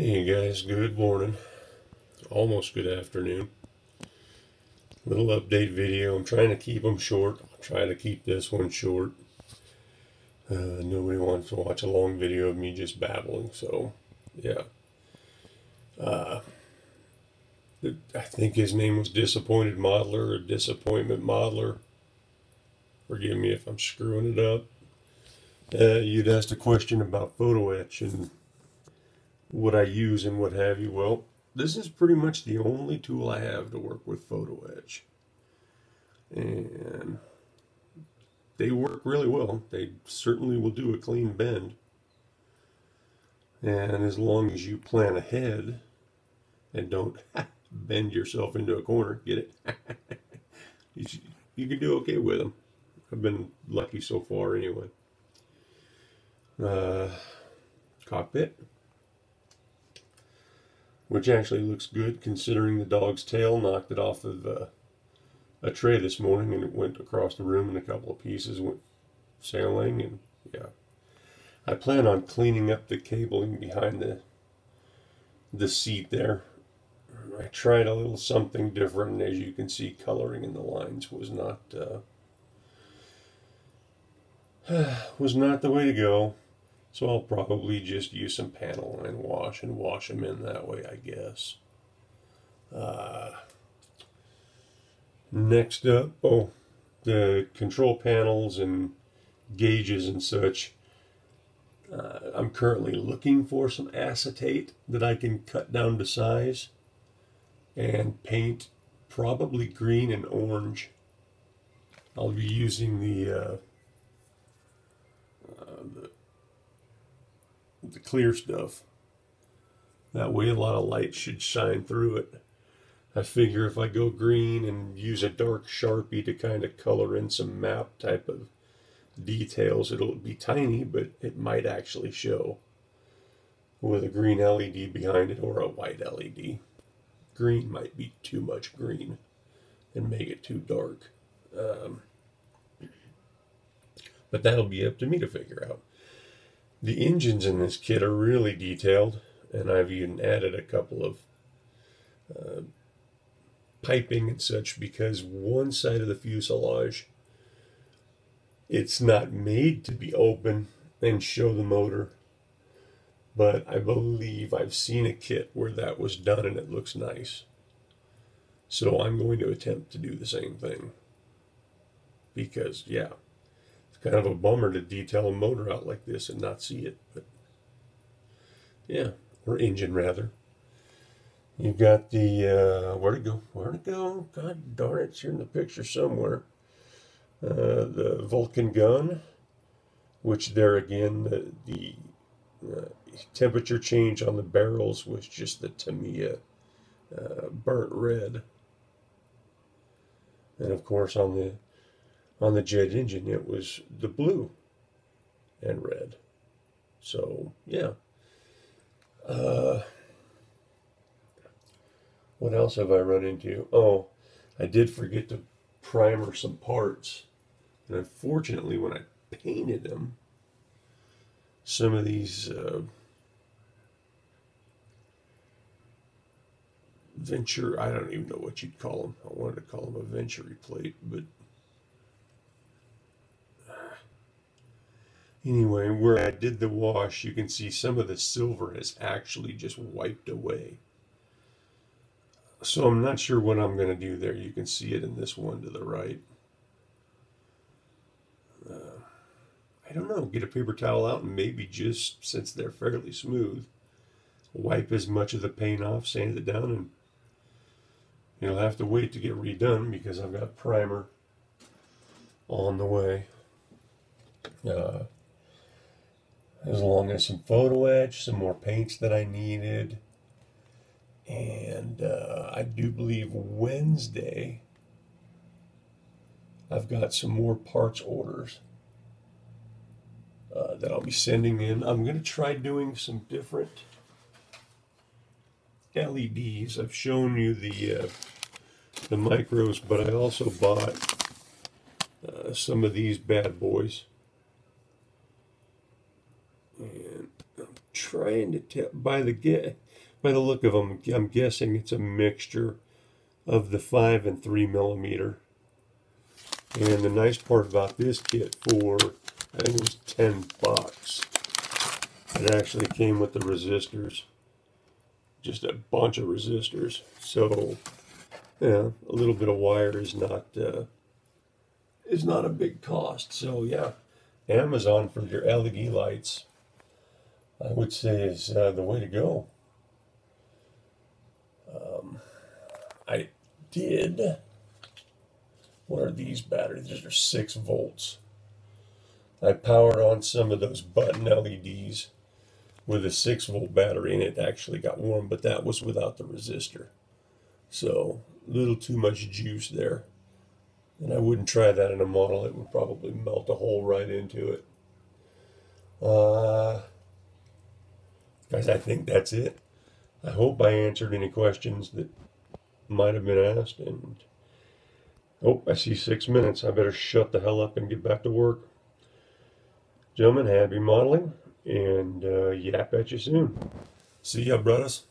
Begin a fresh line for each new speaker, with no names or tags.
Hey guys, good morning. Almost good afternoon. Little update video. I'm trying to keep them short. I'll try to keep this one short. Nobody wants to watch a long video of me just babbling, so yeah. Uh, I think his name was Disappointed Modeler or Disappointment Modeler. Forgive me if I'm screwing it up. You'd asked a question about photo etch and what I use and what have you. Well, this is pretty much the only tool I have to work with photo etch. And they work really well. They certainly will do a clean bend. And as long as you plan ahead and don't bend yourself into a corner, get it? you can do okay with them. I've been lucky so far anyway. Cockpit, which actually looks good considering the dog's tail knocked it off of a tray this morning and it went across the room in a couple of pieces, went sailing, and yeah. I plan on cleaning up the cabling behind the seat there. I tried a little something different, and as you can see, coloring in the lines was not the way to go. So I'll probably just use some panel line wash and wash them in that way, I guess. Next up, the control panels and gauges and such. I'm currently looking for some acetate that I can cut down to size and paint probably green and orange. I'll be using the clear stuff. That way a lot of light should shine through it. I figure if I go green and use a dark Sharpie to kind of color in some map type of details, it'll be tiny, but it might actually show with a green LED behind it or a white LED. Green might be too much green and make it too dark. But that'll be up to me to figure out. The engines in this kit are really detailed, and I've even added a couple of piping and such because one side of the fuselage, it's not made to be open and show the motor, but I believe I've seen a kit where that was done and it looks nice. So I'm going to attempt to do the same thing because, yeah, kind of a bummer to detail a motor out like this and not see it, but yeah, or engine rather. You've got the where'd it go? God darn it, it's here in the picture somewhere. The Vulcan gun, which there again the temperature change on the barrels was just the Tamiya burnt red, and of course on the jet engine, it was the blue and red. So, yeah. What else have I run into? Oh, I did forget to primer some parts. And unfortunately, when I painted them, some of these Venture, I don't even know what you'd call them. I wanted to call them a Venturi plate, but anyway, where I did the wash, you can see some of the silver has actually just wiped away. So I'm not sure what I'm going to do there. You can see it in this one to the right. I don't know. Get a paper towel out and maybe just, since they're fairly smooth, wipe as much of the paint off, sand it down, and you'll have to wait to get redone because I've got primer on the way. As long as some photo etch, some more paints that I needed, and I do believe Wednesday I've got some more parts orders that I'll be sending in. I'm going to try doing some different LEDs. I've shown you the micros, but I also bought some of these bad boys. And I'm trying to tell by the By the look of them, I'm guessing it's a mixture of the 5 and 3 millimeter. And the nice part about this kit for, I think it was $10, it actually came with the resistors. Just a bunch of resistors. So, yeah, a little bit of wire is not a big cost. So yeah, Amazon for your LED lights, I would say, is the way to go. I did. What are these batteries? These are 6 volts. I powered on some of those button LEDs with a 6-volt battery, and it actually got warm, but that was without the resistor. So a little too much juice there. And I wouldn't try that in a model. It would probably melt a hole right into it. Guys, I think that's it. I hope I answered any questions that might have been asked. And oh, I see 6 minutes. I better shut the hell up and get back to work. Gentlemen, happy modeling, and yap at you soon. See ya, brothers.